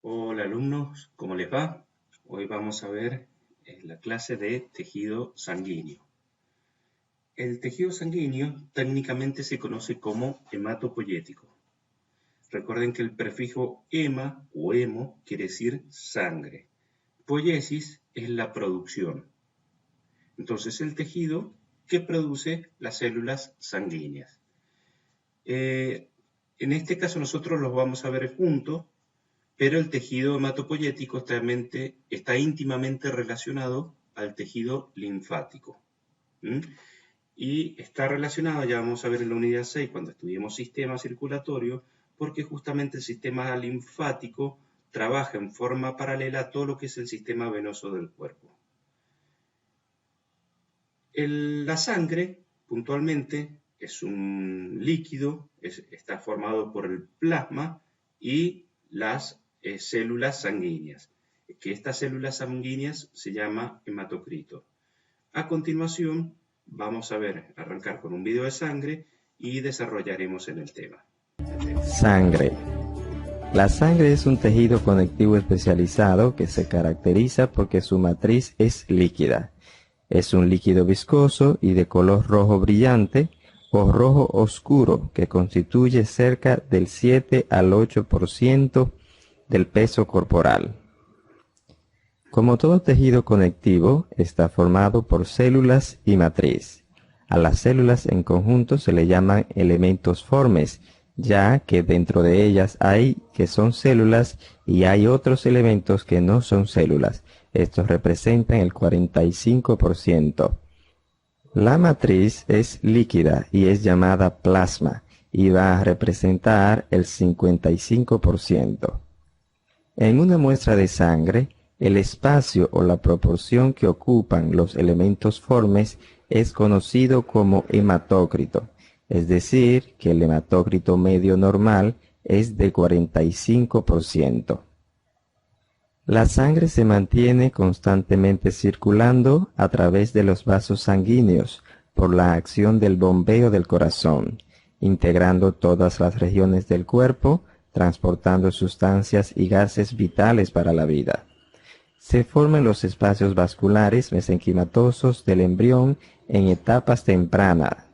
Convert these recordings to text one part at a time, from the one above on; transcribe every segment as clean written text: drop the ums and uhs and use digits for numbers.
Hola alumnos, ¿cómo les va? Hoy vamos a ver la clase de tejido sanguíneo. El tejido sanguíneo técnicamente se conoce como hematopoyético. Recuerden que el prefijo hema o hemo quiere decir sangre. Poiesis es la producción. Entonces el tejido que produce las células sanguíneas. En este caso nosotros los vamos a ver juntos, pero el tejido hematopoyético está íntimamente relacionado al tejido linfático. ¿Mm? Y está relacionado, ya vamos a ver en la unidad 6 cuando estudiemos sistema circulatorio, porque justamente el sistema linfático trabaja en forma paralela a todo lo que es el sistema venoso del cuerpo. La sangre, puntualmente, es un líquido, está formado por el plasma y las células sanguíneas, que estas células sanguíneas se llama hematocrito. A continuación, vamos a arrancar con un video de sangre y desarrollaremos en el tema. Sangre. La sangre es un tejido conectivo especializado que se caracteriza porque su matriz es líquida. Es un líquido viscoso y de color rojo brillante o rojo oscuro que constituye cerca del 7 al 8% del peso corporal. Como todo tejido conectivo, está formado por células y matriz. A las células en conjunto se le llaman elementos formes, ya que dentro de ellas hay que son células y hay otros elementos que no son células. Estos representan el 45%. La matriz es líquida y es llamada plasma y va a representar el 55%. En una muestra de sangre, el espacio o la proporción que ocupan los elementos formes es conocido como hematócrito, es decir, que el hematócrito medio normal es de 45%. La sangre se mantiene constantemente circulando a través de los vasos sanguíneos por la acción del bombeo del corazón, integrando todas las regiones del cuerpo, transportando sustancias y gases vitales para la vida. Se forman los espacios vasculares mesenquimatosos del embrión en etapas tempranas.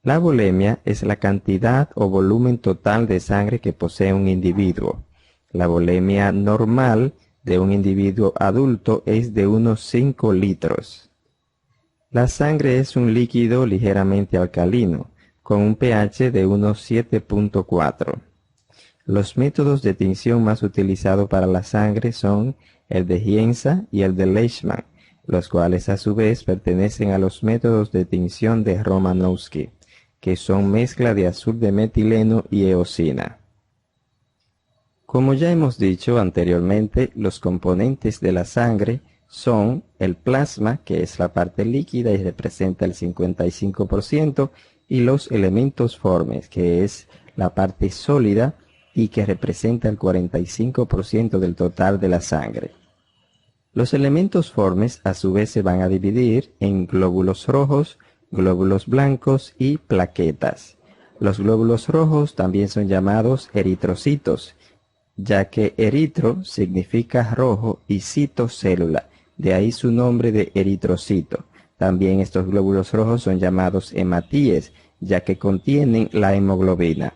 La volemia es la cantidad o volumen total de sangre que posee un individuo. La volemia normal de un individuo adulto es de unos 5 litros. La sangre es un líquido ligeramente alcalino, con un pH de unos 7.4. Los métodos de tinción más utilizados para la sangre son el de Gienza y el de Leishman, los cuales a su vez pertenecen a los métodos de tinción de Romanowski, que son mezcla de azul de metileno y eosina. Como ya hemos dicho anteriormente, los componentes de la sangre son el plasma, que es la parte líquida y representa el 55%, y los elementos formes, que es la parte sólida y que representa el 45% del total de la sangre. Los elementos formes a su vez se van a dividir en glóbulos rojos, glóbulos blancos y plaquetas. Los glóbulos rojos también son llamados eritrocitos, ya que eritro significa rojo y cito célula, de ahí su nombre de eritrocito. También estos glóbulos rojos son llamados hematíes, ya que contienen la hemoglobina.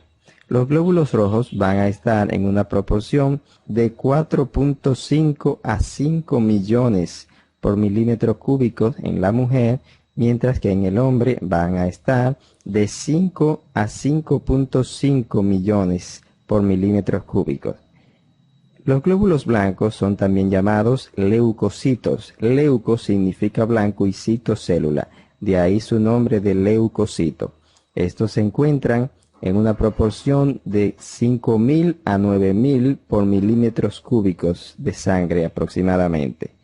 Los glóbulos rojos van a estar en una proporción de 4.5 a 5 millones por milímetro cúbico en la mujer, mientras que en el hombre van a estar de 5 a 5.5 millones por milímetros cúbicos. Los glóbulos blancos son también llamados leucocitos. Leuco significa blanco y cito célula, de ahí su nombre de leucocito. Estos se encuentran en una proporción de 5.000 a 9.000 por milímetros cúbicos de sangre aproximadamente.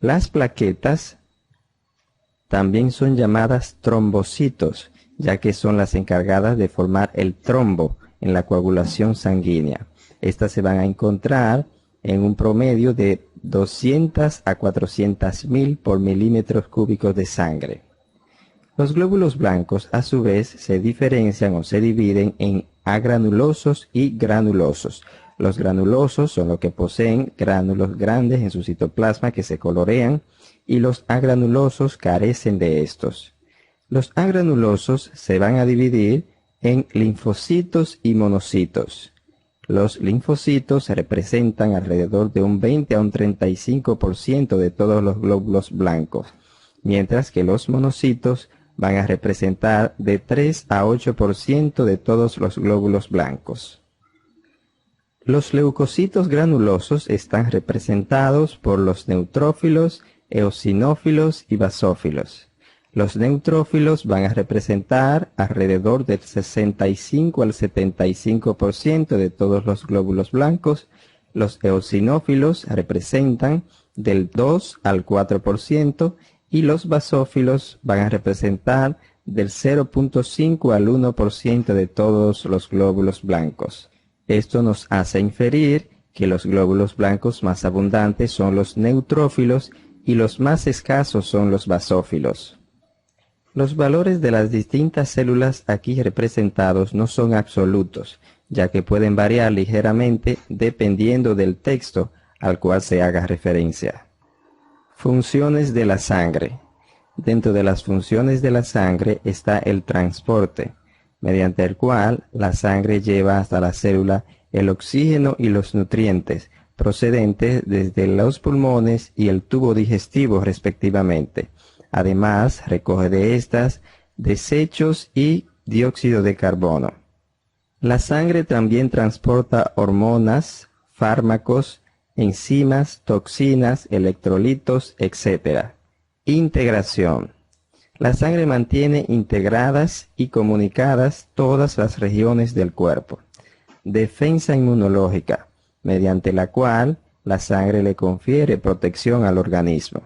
Las plaquetas también son llamadas trombocitos, ya que son las encargadas de formar el trombo en la coagulación sanguínea. Estas se van a encontrar en un promedio de 200 a 400.000 por milímetros cúbicos de sangre. Los glóbulos blancos a su vez se diferencian o se dividen en agranulosos y granulosos. Los granulosos son los que poseen gránulos grandes en su citoplasma que se colorean, y los agranulosos carecen de estos. Los agranulosos se van a dividir en linfocitos y monocitos. Los linfocitos representan alrededor de un 20 a un 35% de todos los glóbulos blancos, mientras que los monocitos van a representar de 3 a 8% de todos los glóbulos blancos. Los leucocitos granulosos están representados por los neutrófilos, eosinófilos y basófilos. Los neutrófilos van a representar alrededor del 65 al 75% de todos los glóbulos blancos. Los eosinófilos representan del 2 al 4% y los basófilos van a representar del 0.5 al 1% de todos los glóbulos blancos. Esto nos hace inferir que los glóbulos blancos más abundantes son los neutrófilos y los más escasos son los basófilos. Los valores de las distintas células aquí representados no son absolutos, ya que pueden variar ligeramente dependiendo del texto al cual se haga referencia. Funciones de la sangre. Dentro de las funciones de la sangre está el transporte, mediante el cual la sangre lleva hasta la célula el oxígeno y los nutrientes procedentes desde los pulmones y el tubo digestivo respectivamente. Además, recoge de estas desechos y dióxido de carbono. La sangre también transporta hormonas, fármacos, enzimas, toxinas, electrolitos, etc. Integración. La sangre mantiene integradas y comunicadas todas las regiones del cuerpo. Defensa inmunológica, mediante la cual la sangre le confiere protección al organismo.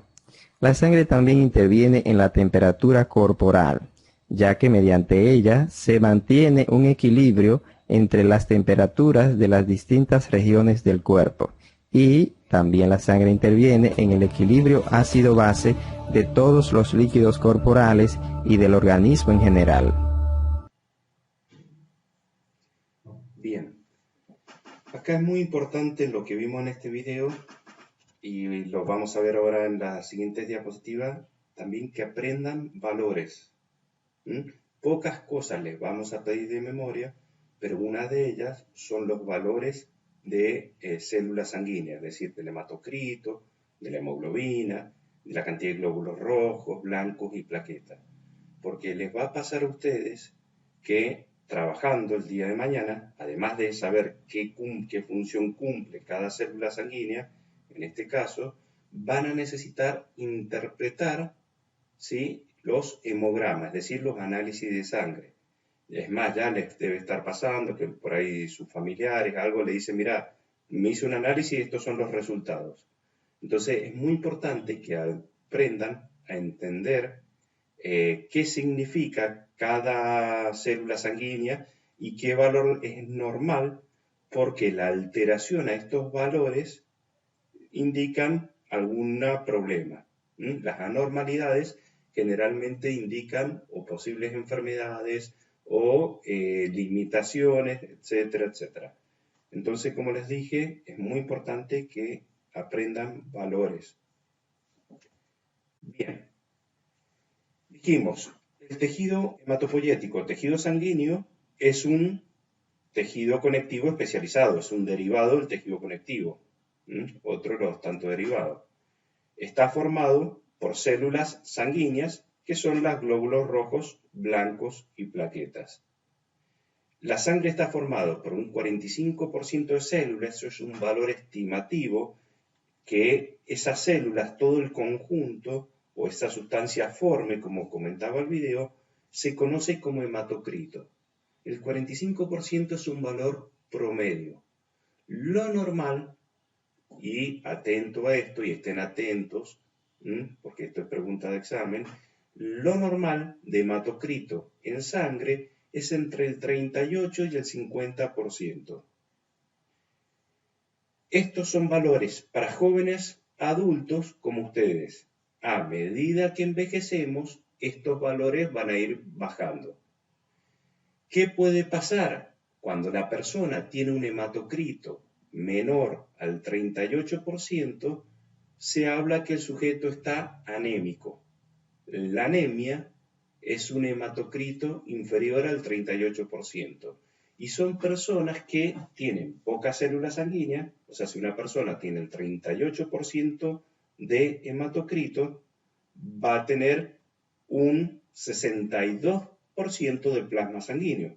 La sangre también interviene en la temperatura corporal, ya que mediante ella se mantiene un equilibrio entre las temperaturas de las distintas regiones del cuerpo, y también la sangre interviene en el equilibrio ácido-base de todos los líquidos corporales y del organismo en general. Bien, acá es muy importante lo que vimos en este video, y lo vamos a ver ahora en las siguientes diapositivas, también que aprendan valores. Pocas cosas les vamos a pedir de memoria, pero una de ellas son los valores de células sanguíneas, es decir, del hematocrito, de la hemoglobina, de la cantidad de glóbulos rojos, blancos y plaquetas. Porque les va a pasar a ustedes que trabajando el día de mañana, además de saber qué función cumple cada célula sanguínea, en este caso, van a necesitar interpretar, ¿sí?, los hemogramas, es decir, los análisis de sangre. Es más, ya les debe estar pasando que por ahí sus familiares, algo le dicen, mira, me hice un análisis y estos son los resultados. Entonces, es muy importante que aprendan a entender qué significa cada célula sanguínea y qué valor es normal, porque la alteración a estos valores indican algún problema. Las anormalidades generalmente indican o posibles enfermedades o limitaciones, etcétera, etcétera. Entonces, como les dije, es muy importante que aprendan valores. Bien. Dijimos, el tejido hematopoyético, tejido sanguíneo, es un tejido conectivo especializado, es un derivado del tejido conectivo. Otro de los tantos derivados. Está formado por células sanguíneas que son los glóbulos rojos, blancos y plaquetas. La sangre está formada por un 45% de células, eso es un valor estimativo, que esas células, todo el conjunto o esa sustancia forme, como comentaba el video, se conoce como hematocrito. El 45% es un valor promedio. Lo normal, y atento a esto, y estén atentos, porque esto es pregunta de examen, lo normal de hematocrito en sangre es entre el 38 y el 50%. Estos son valores para jóvenes adultos como ustedes. A medida que envejecemos, estos valores van a ir bajando. ¿Qué puede pasar cuando la persona tiene un hematocrito menor al 38%, se habla que el sujeto está anémico. La anemia es un hematocrito inferior al 38%. Y son personas que tienen pocas células sanguíneas, o sea, si una persona tiene el 38% de hematocrito, va a tener un 62% de plasma sanguíneo.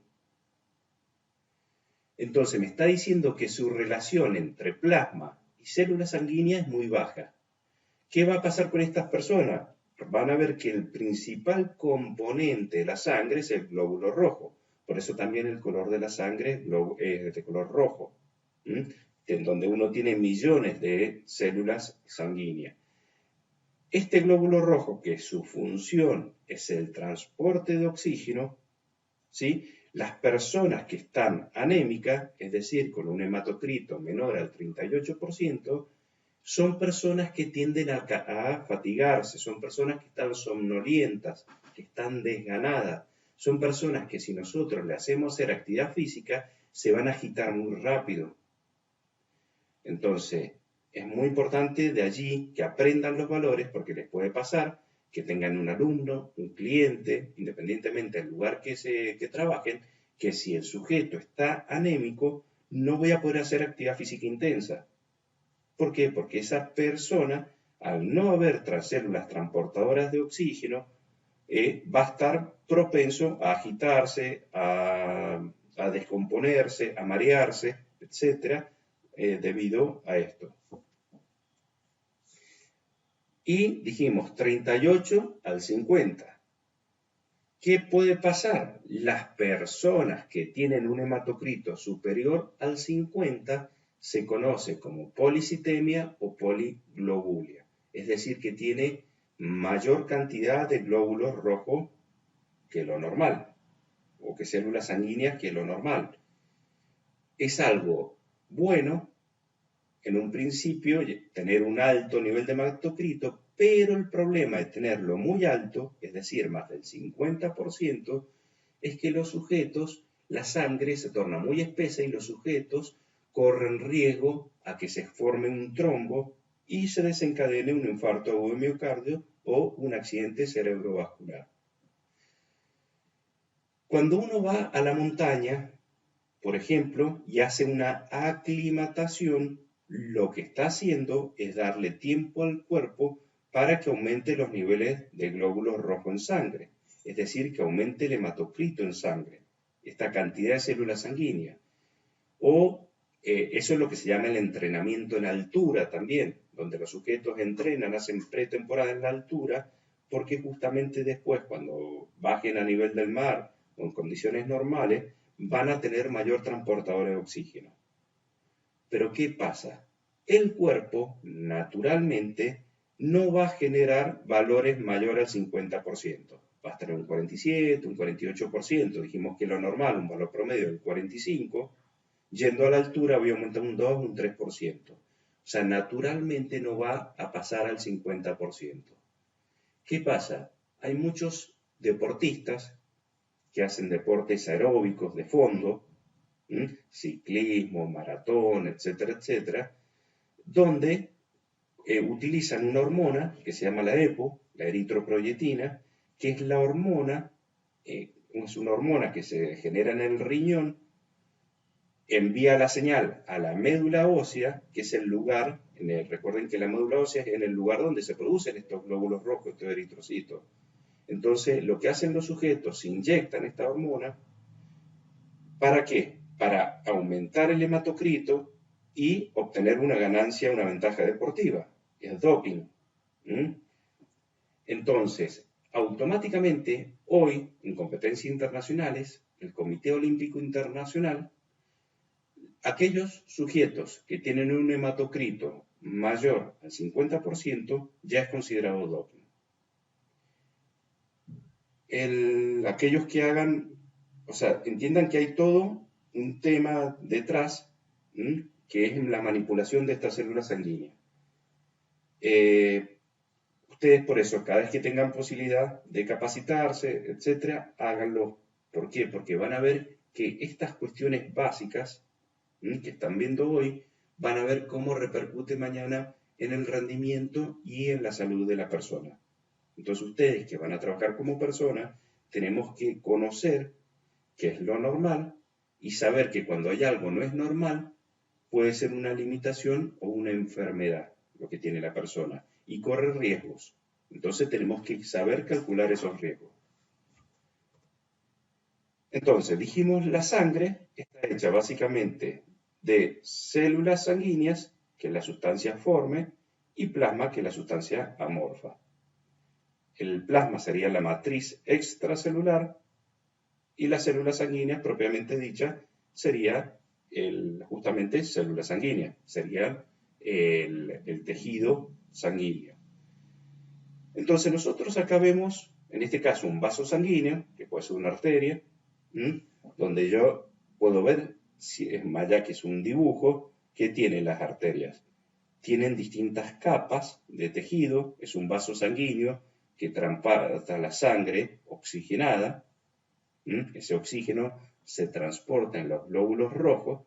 Entonces me está diciendo que su relación entre plasma y célula sanguínea es muy baja. ¿Qué va a pasar con estas personas? Van a ver que el principal componente de la sangre es el glóbulo rojo. Por eso también el color de la sangre es de color rojo, en donde uno tiene millones de células sanguíneas. Este glóbulo rojo, que su función es el transporte de oxígeno, ¿sí? Las personas que están anémicas, es decir, con un hematocrito menor al 38%, son personas que tienden a fatigarse, son personas que están somnolientas, que están desganadas, son personas que si nosotros le hacemos hacer actividad física, se van a agitar muy rápido. Entonces, es muy importante de allí que aprendan los valores porque les puede pasar que tengan un alumno, un cliente, independientemente del lugar que trabajen, que si el sujeto está anémico, no voy a poder hacer actividad física intensa. ¿Por qué? Porque esa persona, al no haber células transportadoras de oxígeno, va a estar propenso a agitarse, a descomponerse, a marearse, etc., debido a esto. Y dijimos 38 al 50. ¿Qué puede pasar? Las personas que tienen un hematocrito superior al 50 se conoce como policitemia o poliglobulia, es decir, que tiene mayor cantidad de glóbulos rojos que lo normal, o que células sanguíneas que lo normal. Es algo bueno en un principio tener un alto nivel de hematocrito, pero el problema de tenerlo muy alto, es decir, más del 50%, es que los sujetos, la sangre se torna muy espesa y los sujetos corren riesgo a que se forme un trombo y se desencadene un infarto agudo de miocardio o un accidente cerebrovascular. Cuando uno va a la montaña, por ejemplo, y hace una aclimatación, lo que está haciendo es darle tiempo al cuerpo para que aumente los niveles de glóbulos rojos en sangre, es decir, que aumente el hematocrito en sangre, esta cantidad de células sanguíneas. O eso es lo que se llama el entrenamiento en altura también, donde los sujetos entrenan, hacen pretemporada en la altura, porque justamente después, cuando bajen a nivel del mar o en condiciones normales, van a tener mayor transportador de oxígeno. Pero ¿qué pasa? El cuerpo, naturalmente, no va a generar valores mayores al 50%. Va a estar en un 47, un 48%. Dijimos que lo normal, un valor promedio del 45%. Yendo a la altura voy a aumentar un 2, un 3%. O sea, naturalmente no va a pasar al 50%. ¿Qué pasa? Hay muchos deportistas que hacen deportes aeróbicos de fondo, ciclismo, maratón, etcétera, etcétera, donde utilizan una hormona que se llama la EPO, la eritroproyetina, que es la hormona, es una hormona que se genera en el riñón, envía la señal a la médula ósea, que es el lugar, recuerden que la médula ósea es en el lugar donde se producen estos glóbulos rojos, estos eritrocitos. Entonces, lo que hacen los sujetos, se inyectan esta hormona, ¿para qué? Para aumentar el hematocrito y obtener una ganancia, una ventaja deportiva. Es doping. Entonces, automáticamente, hoy, en competencias internacionales, el Comité Olímpico Internacional, aquellos sujetos que tienen un hematocrito mayor al 50% ya es considerado doping. Aquellos que hagan, o sea, entiendan que hay todo un tema detrás, que es la manipulación de estas células sanguíneas. Ustedes por eso, cada vez que tengan posibilidad de capacitarse, etcétera, háganlo. ¿Por qué? Porque van a ver que estas cuestiones básicas que están viendo hoy van a ver cómo repercute mañana en el rendimiento y en la salud de la persona. Entonces ustedes que van a trabajar como persona, tenemos que conocer qué es lo normal y saber que cuando hay algo no es normal, puede ser una limitación o una enfermedad lo que tiene la persona y corre riesgos. Entonces tenemos que saber calcular esos riesgos. Entonces, dijimos, la sangre está hecha básicamente de células sanguíneas, que es la sustancia forme, y plasma, que es la sustancia amorfa. El plasma sería la matriz extracelular y las células sanguíneas, propiamente dicha, sería justamente célula sanguínea, sería el tejido sanguíneo. Entonces nosotros acá vemos, en este caso, un vaso sanguíneo, que puede ser una arteria, donde yo puedo ver, si es maya que es un dibujo, que tiene las arterias. Tienen distintas capas de tejido, es un vaso sanguíneo que transporta la sangre oxigenada, ese oxígeno se transporta en los glóbulos rojos,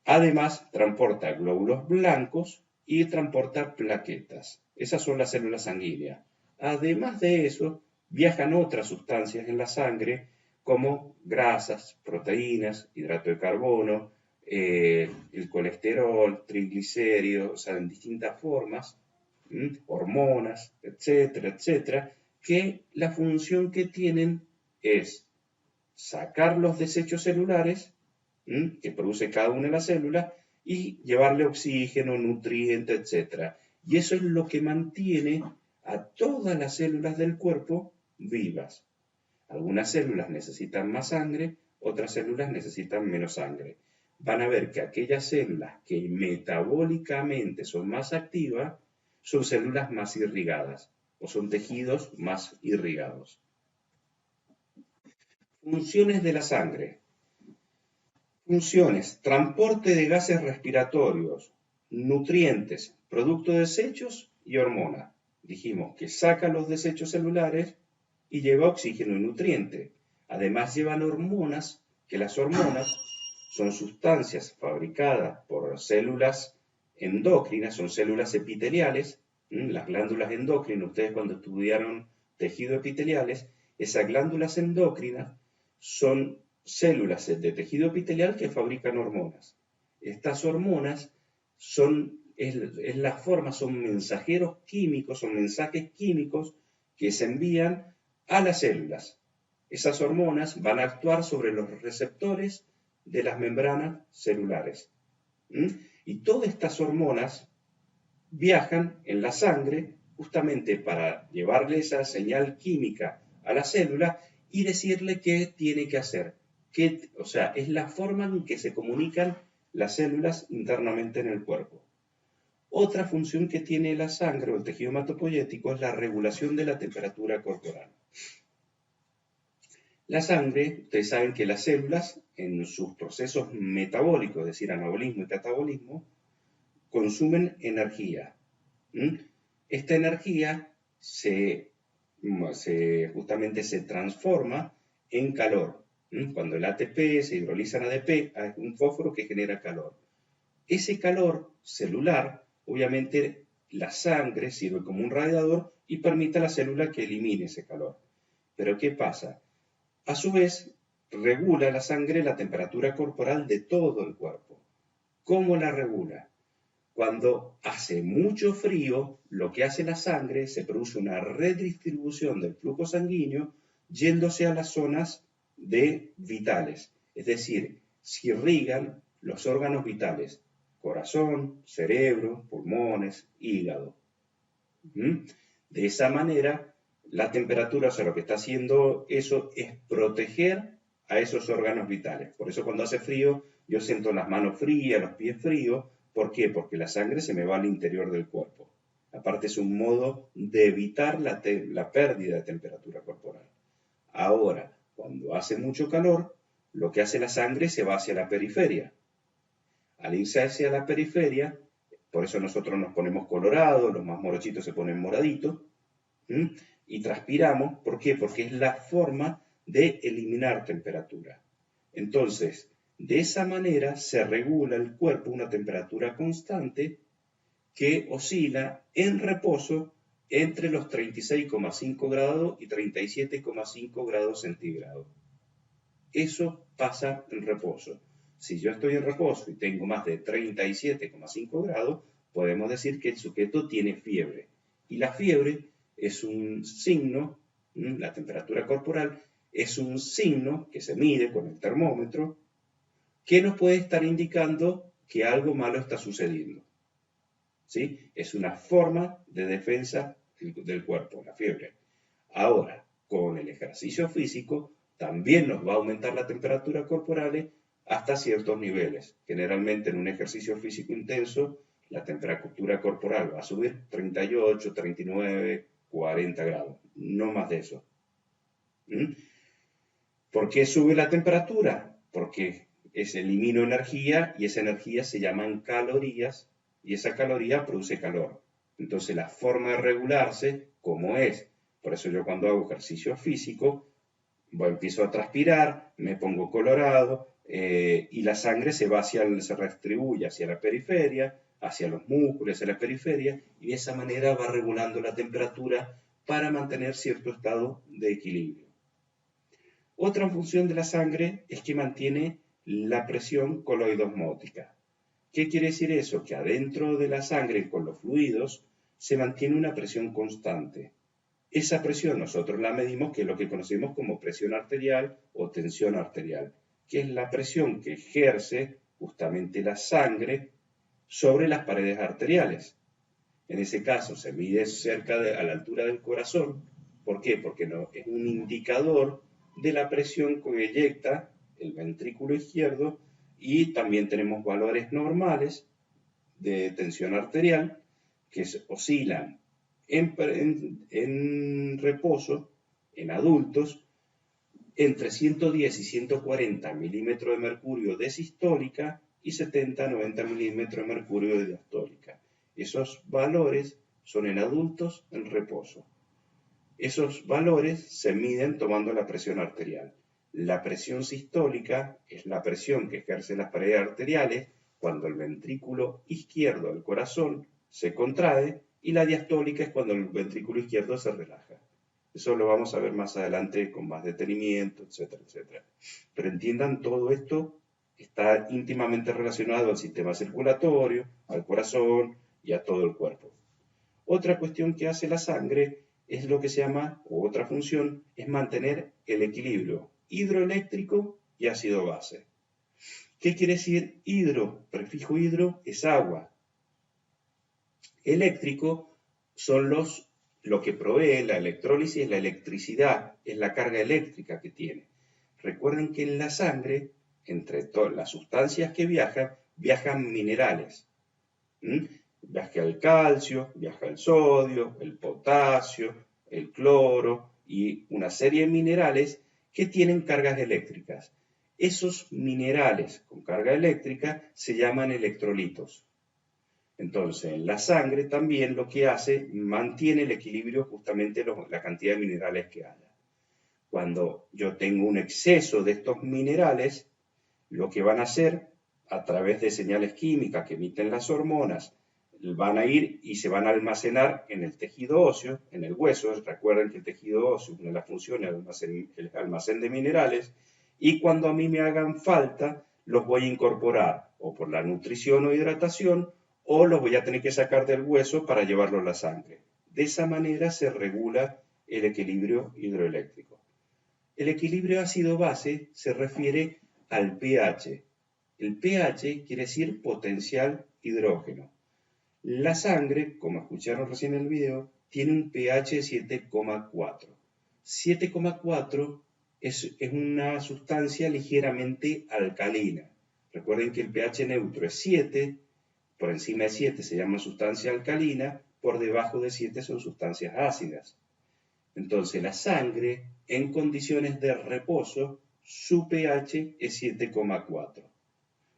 además transporta glóbulos blancos y transporta plaquetas. Esas son las células sanguíneas. Además de eso, viajan otras sustancias en la sangre como grasas, proteínas, hidrato de carbono, el colesterol, triglicéridos, o sea, en distintas formas, hormonas, etcétera, etcétera, que la función que tienen es sacar los desechos celulares que produce cada una de las células y llevarle oxígeno, nutrientes, etcétera. Y eso es lo que mantiene a todas las células del cuerpo vivas. Algunas células necesitan más sangre, otras células necesitan menos sangre. Van a ver que aquellas células que metabólicamente son más activas son células más irrigadas o son tejidos más irrigados. Funciones de la sangre. Funciones: transporte de gases respiratorios, nutrientes, productos de desechos y hormonas. Dijimos que saca los desechos celulares y lleva oxígeno y nutriente. Además llevan hormonas, que las hormonas son sustancias fabricadas por células endócrinas, son células epiteliales. Las glándulas endocrinas, ustedes cuando estudiaron tejidos epiteliales, esas glándulas endocrinas son células de tejido epitelial que fabrican hormonas. Estas hormonas son mensajeros químicos, son mensajes químicos que se envían a las células. Esas hormonas van a actuar sobre los receptores de las membranas celulares. Y todas estas hormonas viajan en la sangre justamente para llevarle esa señal química a la célula y decirle qué tiene que hacer. O sea, es la forma en que se comunican las células internamente en el cuerpo. Otra función que tiene la sangre o el tejido hematopoyético es la regulación de la temperatura corporal. La sangre, ustedes saben que las células en sus procesos metabólicos, es decir, anabolismo y catabolismo, consumen energía. Esta energía justamente se transforma en calor. Cuando el ATP se hidroliza en ADP, hay un fósforo que genera calor. Ese calor celular, obviamente, la sangre sirve como un radiador y permite a la célula que elimine ese calor. Pero ¿qué pasa? A su vez, regula la sangre la temperatura corporal de todo el cuerpo. ¿Cómo la regula? Cuando hace mucho frío, lo que hace la sangre, se produce una redistribución del flujo sanguíneo yéndose a las zonas vitales, es decir, se irrigan los órganos vitales, corazón, cerebro, pulmones, hígado. De esa manera, la temperatura, o sea, lo que está haciendo eso es proteger a esos órganos vitales. Por eso cuando hace frío, yo siento las manos frías, los pies fríos. ¿Por qué? Porque la sangre se me va al interior del cuerpo. Aparte es un modo de evitar la pérdida de temperatura corporal. Ahora, cuando hace mucho calor, lo que hace la sangre se va hacia la periferia. Al irse hacia la periferia, por eso nosotros nos ponemos colorados, los más morochitos se ponen moraditos, y transpiramos. ¿Por qué? Porque es la forma de eliminar temperatura. Entonces, De esa manera se regula el cuerpo a una temperatura constante que oscila en reposo entre los 36,5 grados y 37,5 grados centígrados. Eso pasa en reposo. Si yo estoy en reposo y tengo más de 37,5 grados, podemos decir que el sujeto tiene fiebre. Y la fiebre es un signo, la temperatura corporal es un signo que se mide con el termómetro, que nos puede estar indicando que algo malo está sucediendo. ¿Sí? Es una forma de defensa del cuerpo, la fiebre. Ahora, con el ejercicio físico, también nos va a aumentar la temperatura corporal hasta ciertos niveles. Generalmente en un ejercicio físico intenso, la temperatura corporal va a subir 38, 39, 40 grados, no más de eso. ¿Por qué sube la temperatura? Porque elimino energía y esa energía se llaman calorías y esa caloría produce calor. Entonces la forma de regularse, como es, por eso yo cuando hago ejercicio físico, empiezo a transpirar, me pongo colorado y la sangre se redistribuye hacia la periferia, hacia los músculos, hacia la periferia, y de esa manera va regulando la temperatura para mantener cierto estado de equilibrio. Otra función de la sangre es que mantiene la presión coloidosmótica. ¿Qué quiere decir eso? Que adentro de la sangre, con los fluidos, se mantiene una presión constante. Esa presión nosotros la medimos, que es lo que conocemos como presión arterial o tensión arterial, que es la presión que ejerce justamente la sangre sobre las paredes arteriales. En ese caso se mide a la altura del corazón. ¿Por qué? Porque es un indicador de la presión que eyecta el ventrículo izquierdo y también tenemos valores normales de tensión arterial que oscilan en reposo en adultos entre 110 y 140 milímetros de mercurio de sistólica y 70 a 90 milímetros de mercurio de diastólica. Esos valores son en adultos en reposo. Esos valores se miden tomando la presión arterial. La presión sistólica es la presión que ejercen las paredes arteriales cuando el ventrículo izquierdo del corazón se contrae y la diastólica es cuando el ventrículo izquierdo se relaja. Eso lo vamos a ver más adelante con más detenimiento, etcétera, etcétera. Pero entiendan, todo esto está íntimamente relacionado al sistema circulatorio, al corazón y a todo el cuerpo. Otra cuestión que hace la sangre es lo que se llama, o otra función, es mantener el equilibrio hidroeléctrico y ácido base. ¿Qué quiere decir hidro? Prefijo hidro es agua. Eléctrico son lo que provee la electrólisis, la electricidad, es la carga eléctrica que tiene. Recuerden que en la sangre, entre todas las sustancias que viajan minerales. Viaja el calcio, viaja el sodio, el potasio, el cloro y una serie de minerales que tienen cargas eléctricas. Esos minerales con carga eléctrica se llaman electrolitos. Entonces, en la sangre también lo que hace, mantiene el equilibrio justamente la cantidad de minerales que haya. Cuando yo tengo un exceso de estos minerales, lo que van a hacer, a través de señales químicas que emiten las hormonas, van a ir y se van a almacenar en el tejido óseo, en el hueso. Recuerden que el tejido óseo, una de las funciones es el almacén de minerales, y cuando a mí me hagan falta, los voy a incorporar o por la nutrición o hidratación, o los voy a tener que sacar del hueso para llevarlo a la sangre. De esa manera se regula el equilibrio hidroeléctrico. El equilibrio ácido-base se refiere al pH. El pH quiere decir potencial hidrógeno. La sangre, como escucharon recién en el video, tiene un pH de 7,4. 7,4 es una sustancia ligeramente alcalina. Recuerden que el pH neutro es 7, por encima de 7 se llama sustancia alcalina, por debajo de 7 son sustancias ácidas. Entonces la sangre, en condiciones de reposo, su pH es 7,4.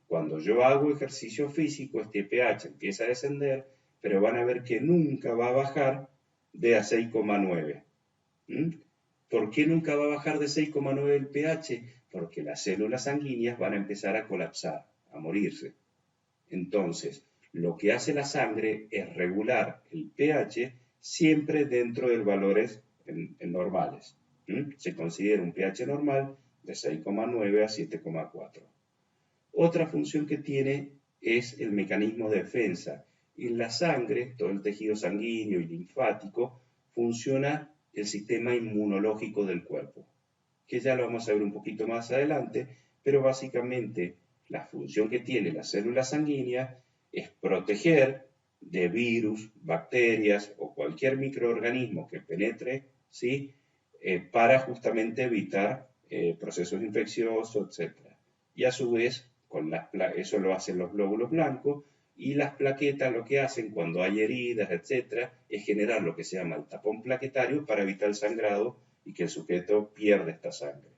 Cuando yo hago ejercicio físico, este pH empieza a descender, pero van a ver que nunca va a bajar de a 6,9. ¿Por qué nunca va a bajar de 6,9 el pH? porque las células sanguíneas van a empezar a colapsar, a morirse. Entonces, lo que hace la sangre es regular el pH siempre dentro de valores normales. Se considera un pH normal de 6,9 a 7,4. Otra función que tiene es el mecanismo de defensa. En la sangre, todo el tejido sanguíneo y linfático, funciona el sistema inmunológico del cuerpo, que ya lo vamos a ver un poquito más adelante, pero básicamente la función que tiene la célula sanguínea es proteger de virus, bacterias o cualquier microorganismo que penetre, ¿sí? Para justamente evitar procesos infecciosos, etc. Y a su vez, eso lo hacen los glóbulos blancos, y las plaquetas lo que hacen cuando hay heridas, etc., es generar lo que se llama el tapón plaquetario para evitar el sangrado y que el sujeto pierda esta sangre.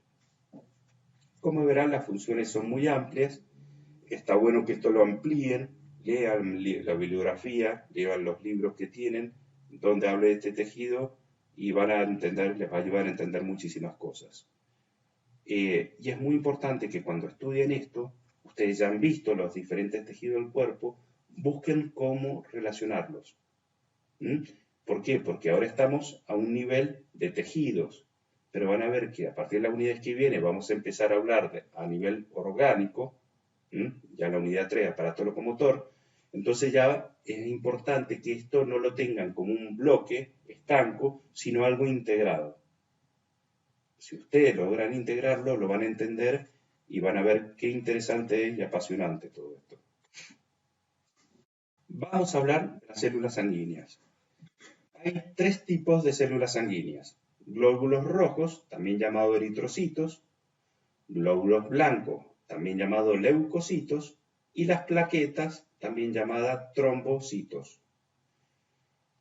Como verán, las funciones son muy amplias. Está bueno que esto lo amplíen, lean la bibliografía, lean los libros que tienen, donde habla de este tejido, y van a entender, les va a ayudar a entender muchísimas cosas. Y es muy importante que cuando estudien esto, ustedes ya han visto los diferentes tejidos del cuerpo, busquen cómo relacionarlos. ¿Por qué? Porque ahora estamos a un nivel de tejidos, pero van a ver que a partir de la unidad que viene vamos a empezar a hablar a nivel orgánico, ya la unidad 3, aparato locomotor. Entonces ya es importante que esto no lo tengan como un bloque estanco, sino algo integrado. Si ustedes logran integrarlo, lo van a entender y van a ver qué interesante es y apasionante todo esto. Vamos a hablar de las células sanguíneas. Hay tres tipos de células sanguíneas: glóbulos rojos, también llamados eritrocitos; glóbulos blancos, también llamados leucocitos; y las plaquetas, también llamadas trombocitos.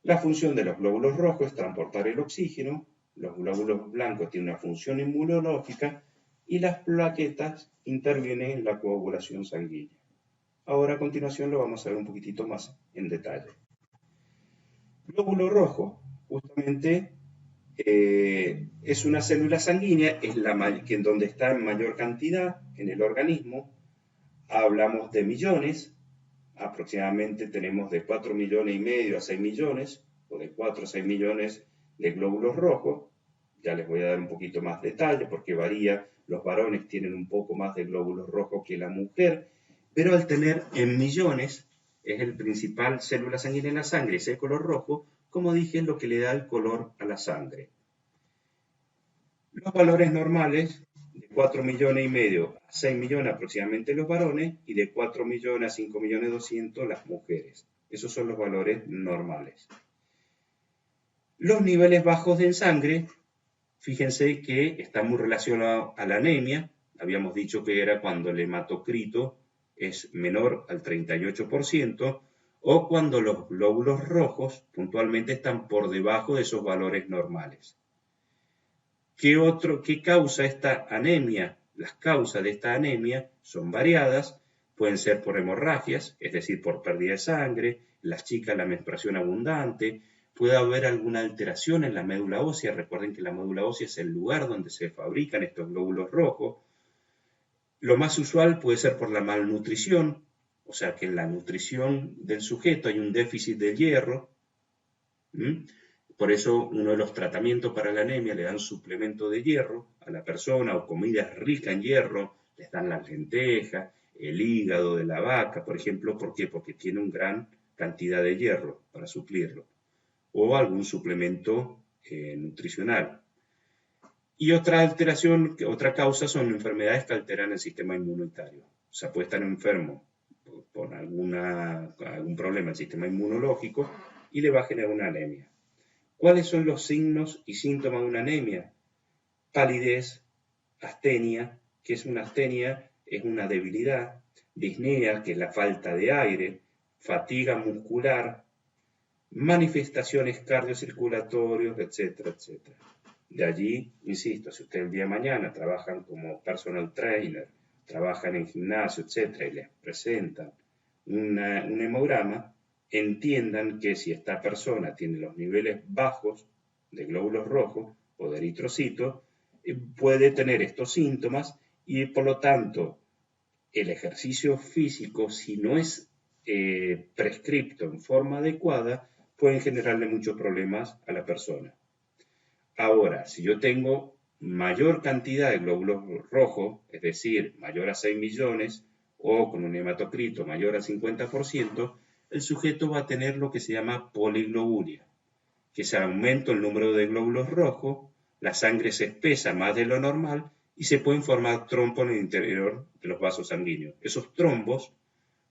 La función de los glóbulos rojos es transportar el oxígeno, los glóbulos blancos tienen una función inmunológica y las plaquetas intervienen en la coagulación sanguínea. Ahora a continuación lo vamos a ver un poquitito más en detalle. Glóbulo rojo, justamente es una célula sanguínea, es en donde está en mayor cantidad en el organismo. Hablamos de millones, aproximadamente tenemos de 4,5 millones a 6 millones, o de 4 a 6 millones de glóbulos rojos. Ya les voy a dar un poquito más detalle porque varía. Los varones tienen un poco más de glóbulos rojos que la mujer, pero al tener en millones, es el principal célula sanguínea en la sangre, ese color rojo, como dije, es lo que le da el color a la sangre. Los valores normales, de 4,5 millones a 6 millones aproximadamente los varones, y de 4 millones a 5.200.000 las mujeres. Esos son los valores normales. Los niveles bajos en sangre, fíjense que están muy relacionados a la anemia. Habíamos dicho que era cuando el hematocrito es menor al 38%, o cuando los glóbulos rojos puntualmente están por debajo de esos valores normales. ¿Qué causa esta anemia? Las causas de esta anemia son variadas, pueden ser por hemorragias, es decir, por pérdida de sangre, las chicas la menstruación abundante, puede haber alguna alteración en la médula ósea. Recuerden que la médula ósea es el lugar donde se fabrican estos glóbulos rojos. Lo más usual puede ser por la malnutrición, o sea que en la nutrición del sujeto hay un déficit de hierro. Por eso uno de los tratamientos para la anemia le dan suplemento de hierro a la persona, o comidas ricas en hierro, les dan las lentejas, el hígado de la vaca, por ejemplo. ¿Por qué? Porque tiene una gran cantidad de hierro para suplirlo. O algún suplemento nutricional. Y otra alteración, otra causa son enfermedades que alteran el sistema inmunitario. O sea, puede estar enfermo por algún problema del sistema inmunológico y le va a generar una anemia. ¿Cuáles son los signos y síntomas de una anemia? Palidez, astenia, que es una astenia, es una debilidad; disnea, que es la falta de aire; fatiga muscular; manifestaciones cardiocirculatorias, etcétera, etcétera. De allí, insisto, si ustedes el día de mañana trabajan como personal trainer, trabajan en gimnasio, etcétera, y les presentan un hemograma, entiendan que si esta persona tiene los niveles bajos de glóbulos rojos o de eritrocitos, puede tener estos síntomas, Y por lo tanto, el ejercicio físico, si no es prescripto en forma adecuada, pueden generarle muchos problemas a la persona. Ahora, si yo tengo mayor cantidad de glóbulos rojos, es decir, mayor a 6 millones, o con un hematocrito mayor al 50%, el sujeto va a tener lo que se llama poliglobulia, que se aumenta el número de glóbulos rojos, la sangre se espesa más de lo normal y se pueden formar trombos en el interior de los vasos sanguíneos. Esos trombos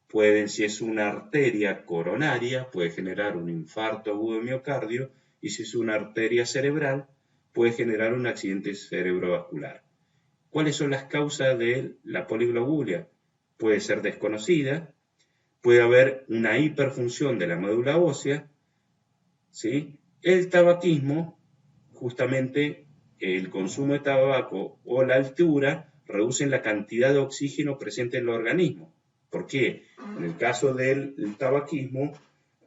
pueden, si es una arteria coronaria, puede generar un infarto agudo de miocardio, y si es una arteria cerebral, puede generar un accidente cerebrovascular. ¿Cuáles son las causas de la poliglobulia? Puede ser desconocida, puede haber una hiperfunción de la médula ósea, ¿sí? El tabaquismo, justamente el consumo de tabaco o la altura, reducen la cantidad de oxígeno presente en el organismo. ¿Por qué? En el caso del tabaquismo,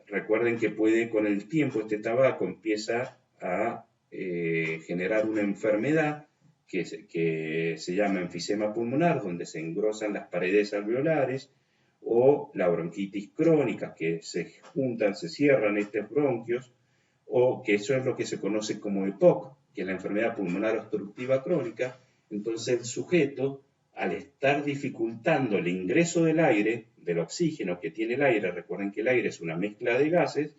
recuerden que puede, con el tiempo, este tabaco empieza a generar una enfermedad que se llama enfisema pulmonar, donde se engrosan las paredes alveolares, o la bronquitis crónica, que se juntan, se cierran estos bronquios, o que eso es lo que se conoce como EPOC, que es la enfermedad pulmonar obstructiva crónica. Entonces el sujeto, al estar dificultando el ingreso del aire, del oxígeno que tiene el aire, recuerden que el aire es una mezcla de gases,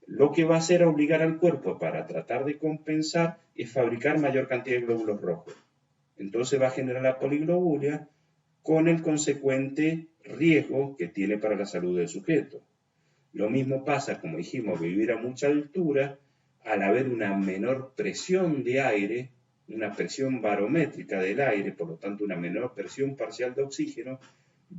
lo que va a hacer obligar al cuerpo para tratar de compensar es fabricar mayor cantidad de glóbulos rojos. Entonces va a generar la poliglobulia con el consecuente riesgo que tiene para la salud del sujeto. Lo mismo pasa, como dijimos, vivir a mucha altura, al haber una menor presión de aire, una presión barométrica del aire, por lo tanto una menor presión parcial de oxígeno,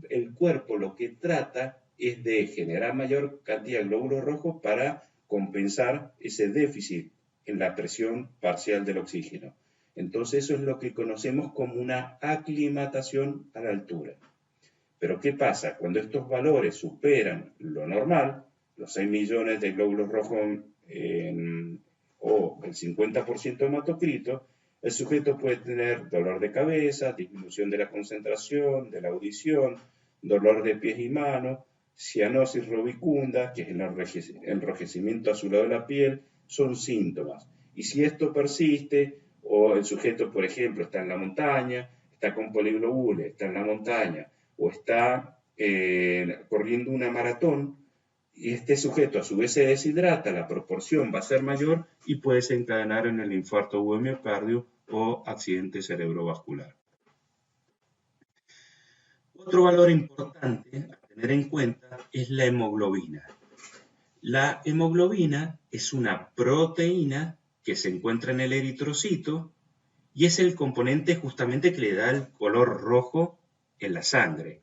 el cuerpo lo que trata es de generar mayor cantidad de glóbulos rojos para compensar ese déficit en la presión parcial del oxígeno. Entonces eso es lo que conocemos como una aclimatación a la altura. Pero ¿qué pasa? Cuando estos valores superan lo normal, los 6 millones de glóbulos rojos o el 50% de hematocrito, el sujeto puede tener dolor de cabeza, disminución de la concentración, de la audición, dolor de pies y manos, cianosis rubicunda, que es el enrojecimiento azulado de la piel, son síntomas. Y si esto persiste, o el sujeto, por ejemplo, está en la montaña, está con poliglobulia, está en la montaña, o está corriendo una maratón, y este sujeto a su vez se deshidrata, la proporción va a ser mayor y puede desencadenar en el infarto agudo de miocardio o accidente cerebrovascular. Otro valor importante a tener en cuenta es la hemoglobina. La hemoglobina es una proteína que se encuentra en el eritrocito y es el componente justamente que le da el color rojo en la sangre.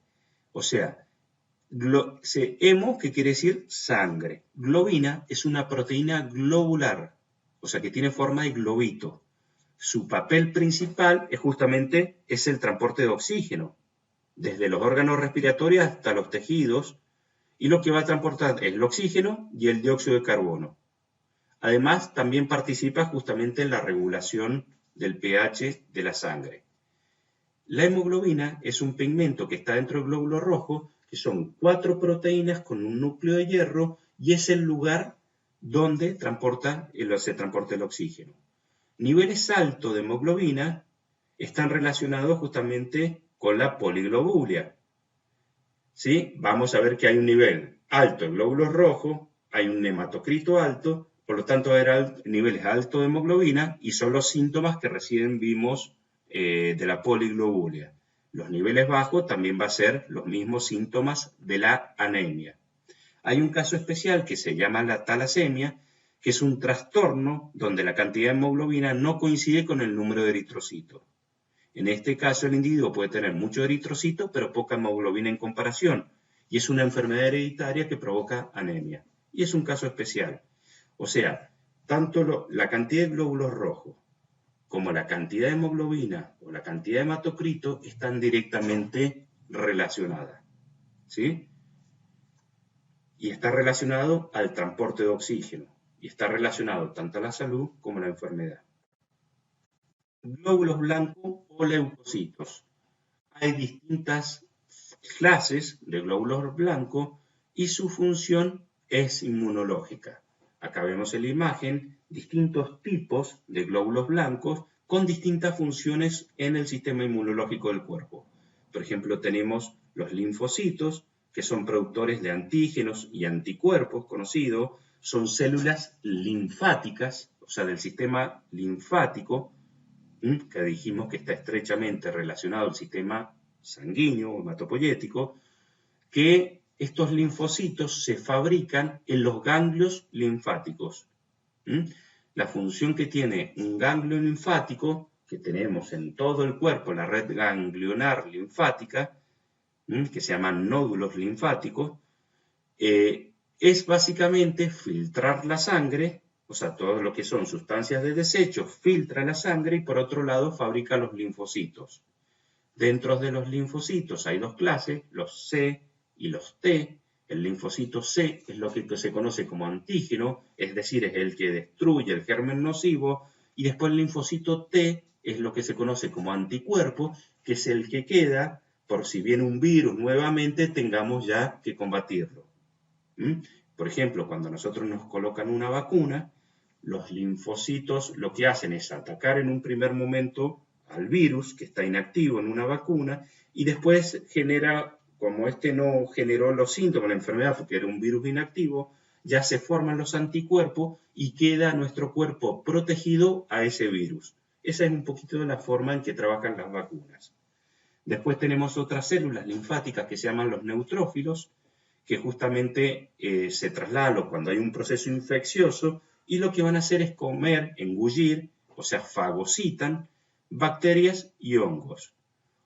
O sea, hemo, que quiere decir sangre. Globina es una proteína globular, o sea que tiene forma de globito. Su papel principal es el transporte de oxígeno, desde los órganos respiratorios hasta los tejidos, y lo que va a transportar es el oxígeno y el dióxido de carbono. Además, también participa justamente en la regulación del pH de la sangre. La hemoglobina es un pigmento que está dentro del glóbulo rojo, que son 4 proteínas con un núcleo de hierro, y es el lugar donde se transporta el oxígeno. Niveles altos de hemoglobina están relacionados justamente con la poliglobulia. ¿Sí? Vamos a ver que hay un nivel alto de glóbulos rojos, hay un hematocrito alto, por lo tanto hay niveles altos de hemoglobina, y son los síntomas que recién vimos de la poliglobulia. Los niveles bajos también va a ser los mismos síntomas de la anemia. Hay un caso especial que se llama la talasemia, que es un trastorno donde la cantidad de hemoglobina no coincide con el número de eritrocitos. En este caso el individuo puede tener mucho eritrocito pero poca hemoglobina en comparación, y es una enfermedad hereditaria que provoca anemia. Y es un caso especial. O sea, tanto la cantidad de glóbulos rojos como la cantidad de hemoglobina o la cantidad de hematocrito están directamente relacionadas, ¿sí? Y está relacionado al transporte de oxígeno, y está relacionado tanto a la salud como a la enfermedad. Glóbulos blancos o leucocitos. hay distintas clases de glóbulos blancos y su función es inmunológica. Acá vemos en la imagen distintos tipos de glóbulos blancos con distintas funciones en el sistema inmunológico del cuerpo. Por ejemplo, tenemos los linfocitos, que son productores de antígenos y anticuerpos conocidos, son células linfáticas, o sea, del sistema linfático, que dijimos que está estrechamente relacionado al sistema sanguíneo o hematopoyético, que estos linfocitos se fabrican en los ganglios linfáticos. La función que tiene un ganglio linfático, que tenemos en todo el cuerpo, la red ganglionar linfática, que se llaman nódulos linfáticos, es básicamente filtrar la sangre, o sea, todo lo que son sustancias de desecho, filtra la sangre y por otro lado fabrica los linfocitos. Dentro de los linfocitos hay dos clases, los C y los T. El linfocito C es lo que se conoce como antígeno, es decir, es el que destruye el germen nocivo, y después el linfocito T es lo que se conoce como anticuerpo, que es el que queda por si viene un virus nuevamente, tengamos ya que combatirlo. Por ejemplo, cuando nosotros nos colocan una vacuna, los linfocitos lo que hacen es atacar en un primer momento al virus que está inactivo en una vacuna y después genera, como este no generó los síntomas de la enfermedad porque era un virus inactivo, ya se forman los anticuerpos y queda nuestro cuerpo protegido a ese virus. Esa es un poquito de la forma en que trabajan las vacunas. Después tenemos otras células linfáticas que se llaman los neutrófilos, que justamente se trasladan cuando hay un proceso infeccioso y lo que van a hacer es comer, engullir, o sea, fagocitan bacterias y hongos.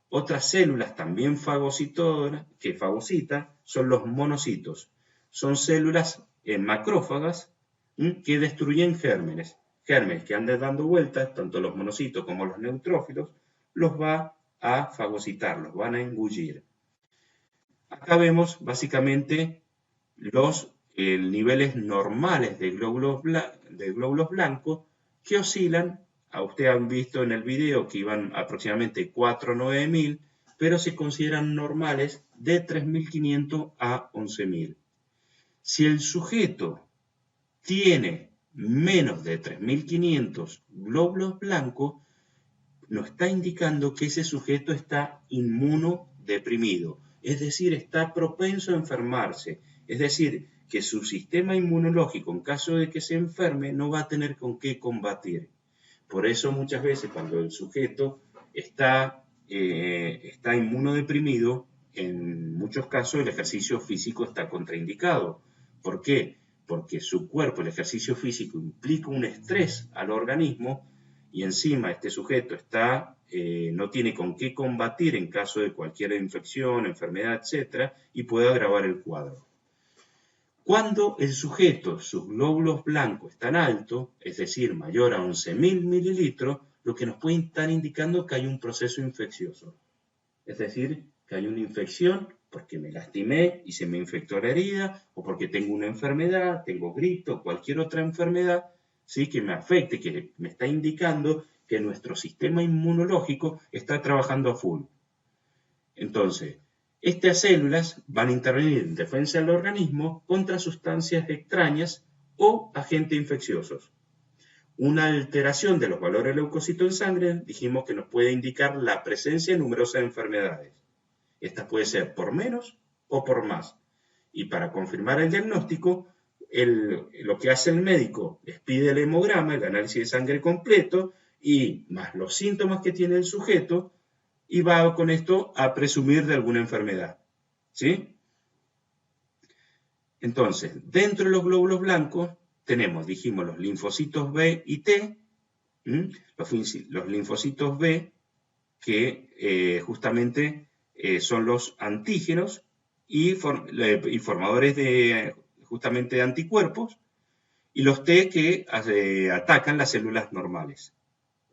Otras células también que fagocitan son los monocitos. Son células macrófagas que destruyen gérmenes. Gérmenes que andan dando vueltas, tanto los monocitos como los neutrófilos, los va a fagocitar, los van a engullir. Acá vemos básicamente los niveles normales de glóbulos blancos que oscilan, ustedes han visto en el video que iban aproximadamente 4 a 9.000, pero se consideran normales de 3.500 a 11.000. Si el sujeto tiene menos de 3.500 glóbulos blancos, nos está indicando que ese sujeto está inmunodeprimido, es decir, está propenso a enfermarse, es decir, que su sistema inmunológico, en caso de que se enferme, no va a tener con qué combatir. Por eso muchas veces cuando el sujeto está inmunodeprimido, en muchos casos el ejercicio físico está contraindicado. ¿Por qué? Porque su cuerpo, el ejercicio físico, implica un estrés al organismo y encima este sujeto no tiene con qué combatir en caso de cualquier infección, enfermedad, etc., y puede agravar el cuadro. Cuando el sujeto, sus glóbulos blancos están altos, es decir, mayor a 11.000 mililitros, lo que nos puede estar indicando que hay un proceso infeccioso. Es decir, que hay una infección porque me lastimé y se me infectó la herida, o porque tengo una enfermedad, tengo gripe o cualquier otra enfermedad, ¿sí?, que me afecte, que me está indicando que nuestro sistema inmunológico está trabajando a full. Entonces, estas células van a intervenir en defensa del organismo contra sustancias extrañas o agentes infecciosos. Una alteración de los valores de leucocitos en sangre, dijimos que nos puede indicar la presencia de numerosas enfermedades. Esta puede ser por menos o por más. Y para confirmar el diagnóstico, lo que hace el médico es pide el hemograma, el análisis de sangre completo, y más los síntomas que tiene el sujeto, y va con esto a presumir de alguna enfermedad. ¿Sí? Entonces, dentro de los glóbulos blancos tenemos, dijimos, los linfocitos B y T, los linfocitos B que justamente son los antígenos y formadores de justamente anticuerpos, y los T que atacan las células normales.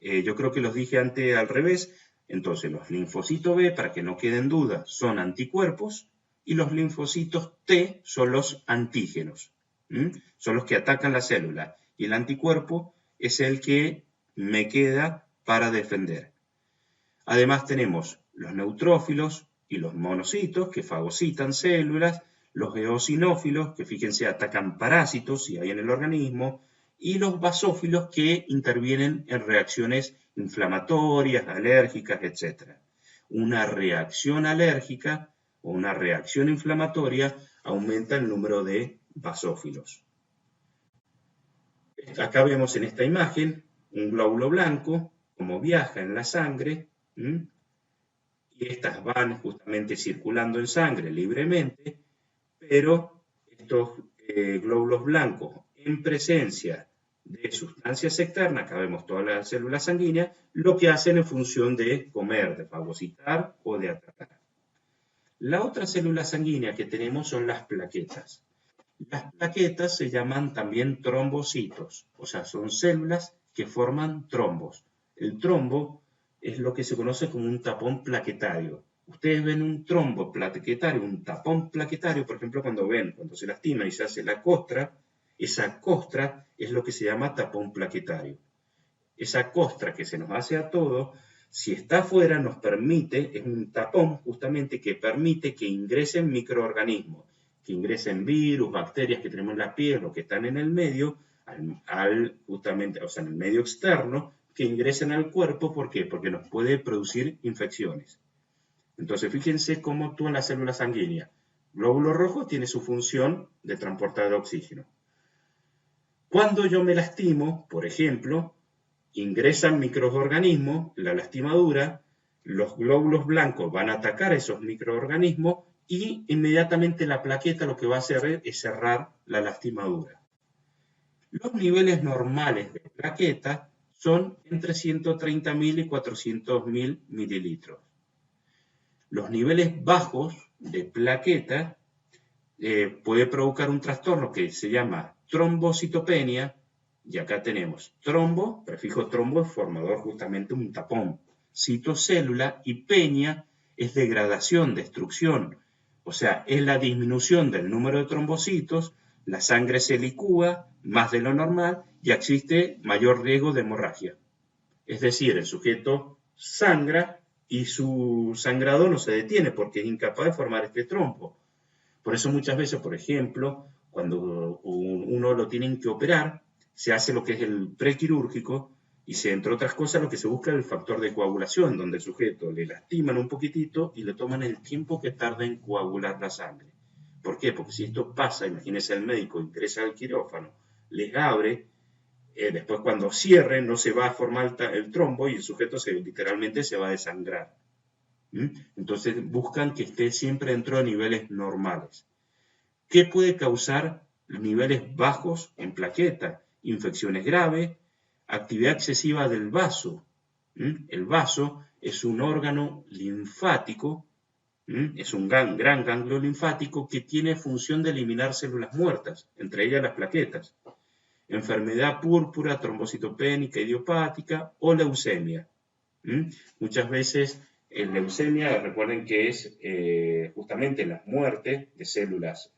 Yo creo que los dije antes al revés. Entonces, los linfocitos B, para que no queden dudas, son anticuerpos, y los linfocitos T son los antígenos. Son los que atacan la célula, y el anticuerpo es el que me queda para defender. Además tenemos los neutrófilos y los monocitos, que fagocitan células, los eosinófilos, que fíjense atacan parásitos si hay en el organismo, y los basófilos, que intervienen en reacciones inflamatorias, alérgicas, etc. Una reacción alérgica o una reacción inflamatoria aumenta el número de basófilos. Acá vemos en esta imagen un glóbulo blanco, como viaja en la sangre, y estas van justamente circulando en sangre libremente, pero estos glóbulos blancos en presencia de sustancias externas, acá vemos todas las células sanguíneas, lo que hacen en función de comer, de fagocitar o de atacar. La otra célula sanguínea que tenemos son las plaquetas. Las plaquetas se llaman también trombocitos, o sea, son células que forman trombos. El trombo es lo que se conoce como un tapón plaquetario. Ustedes ven un trombo plaquetario, un tapón plaquetario, por ejemplo, cuando se lastiman y se hace la costra, esa costra es lo que se llama tapón plaquetario. Esa costra que se nos hace a todos, si está afuera, nos permite, es un tapón justamente que permite que ingresen microorganismos, que ingresen virus, bacterias que tenemos en la piel o que están en el medio, justamente, o sea, en el medio externo, que ingresen al cuerpo. ¿Por qué? Porque nos puede producir infecciones. Entonces, fíjense cómo actúan las células sanguíneas. Glóbulo rojo tiene su función de transportar oxígeno. Cuando yo me lastimo, por ejemplo, ingresan microorganismos, la lastimadura, los glóbulos blancos van a atacar a esos microorganismos y inmediatamente la plaqueta lo que va a hacer es cerrar la lastimadura. Los niveles normales de plaqueta son entre 130.000 y 400.000 mililitros. Los niveles bajos de plaqueta puede provocar un trastorno que se llama trombocitopenia, y acá tenemos trombo, prefijo trombo es formador justamente un tapón, citocélula, y penia es degradación, destrucción, o sea, es la disminución del número de trombocitos, la sangre se licúa más de lo normal y existe mayor riesgo de hemorragia. Es decir, el sujeto sangra y su sangrado no se detiene porque es incapaz de formar este trombo. Por eso muchas veces, por ejemplo, cuando uno lo tienen que operar, se hace lo que es el prequirúrgico y entre otras cosas lo que se busca es el factor de coagulación, donde el sujeto le lastiman un poquitito y le toman el tiempo que tarda en coagular la sangre. ¿Por qué? Porque si esto pasa, imagínense, el médico ingresa al quirófano, les abre, después cuando cierre no se va a formar el trombo y el sujeto literalmente se va a desangrar. Entonces buscan que esté siempre dentro de niveles normales. ¿Qué puede causar niveles bajos en plaqueta? Infecciones graves, actividad excesiva del vaso. El vaso es un órgano linfático, es un gran ganglio linfático que tiene función de eliminar células muertas, entre ellas las plaquetas. Enfermedad púrpura, trombocitopénica idiopática o leucemia. Muchas veces leucemia, recuerden que es justamente la muerte de células,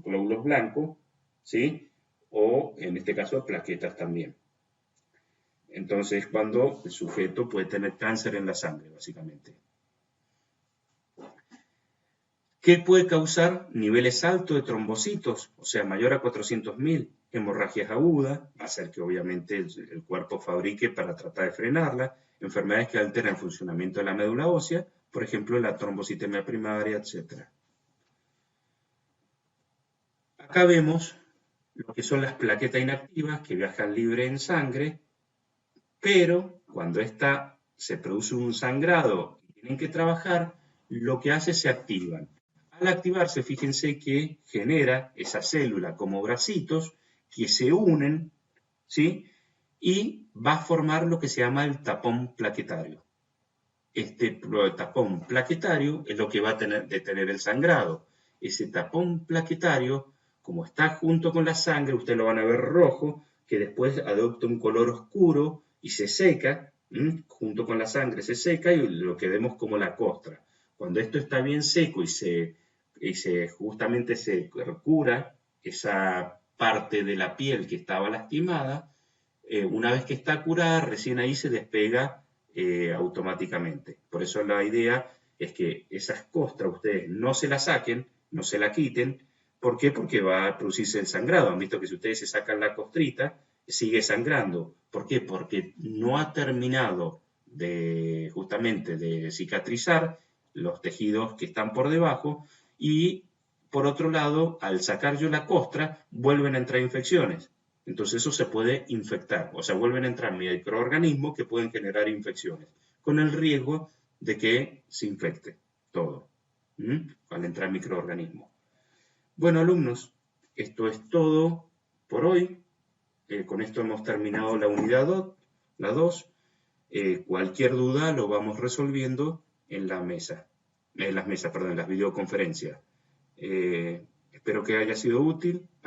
glóbulos blancos, ¿sí? O en este caso plaquetas también. Entonces, cuando el sujeto puede tener cáncer en la sangre, básicamente. ¿Qué puede causar niveles altos de trombocitos? O sea, mayor a 400.000, hemorragias agudas, va a hacer que obviamente el cuerpo fabrique para tratar de frenarla, enfermedades que alteran el funcionamiento de la médula ósea, por ejemplo, la trombocitemia primaria, etc. Acá vemos lo que son las plaquetas inactivas que viajan libre en sangre, pero cuando se produce un sangrado y tienen que trabajar, lo que hace es se activan. Al activarse, fíjense que genera esa célula como bracitos que se unen, ¿sí? Y va a formar lo que se llama el tapón plaquetario. Este tapón plaquetario es lo que va a detener el sangrado. Ese tapón plaquetario, como está junto con la sangre, ustedes lo van a ver rojo, que después adopta un color oscuro y se seca, junto con la sangre se seca y lo que vemos como la costra. Cuando esto está bien seco y justamente se cura esa parte de la piel que estaba lastimada, una vez que está curada, recién ahí se despega automáticamente. Por eso la idea es que esas costras ustedes no se las saquen, no se la quiten. ¿Por qué? Porque va a producirse el sangrado. Han visto que si ustedes se sacan la costrita, sigue sangrando. ¿Por qué? Porque no ha terminado justamente de cicatrizar los tejidos que están por debajo, y por otro lado, al sacar yo la costra, vuelven a entrar infecciones. Entonces eso se puede infectar, o sea, vuelven a entrar microorganismos que pueden generar infecciones, con el riesgo de que se infecte todo, al entrar microorganismos. Bueno, alumnos, esto es todo por hoy. Con esto hemos terminado la unidad 2. Cualquier duda lo vamos resolviendo en las videoconferencias. Espero que haya sido útil.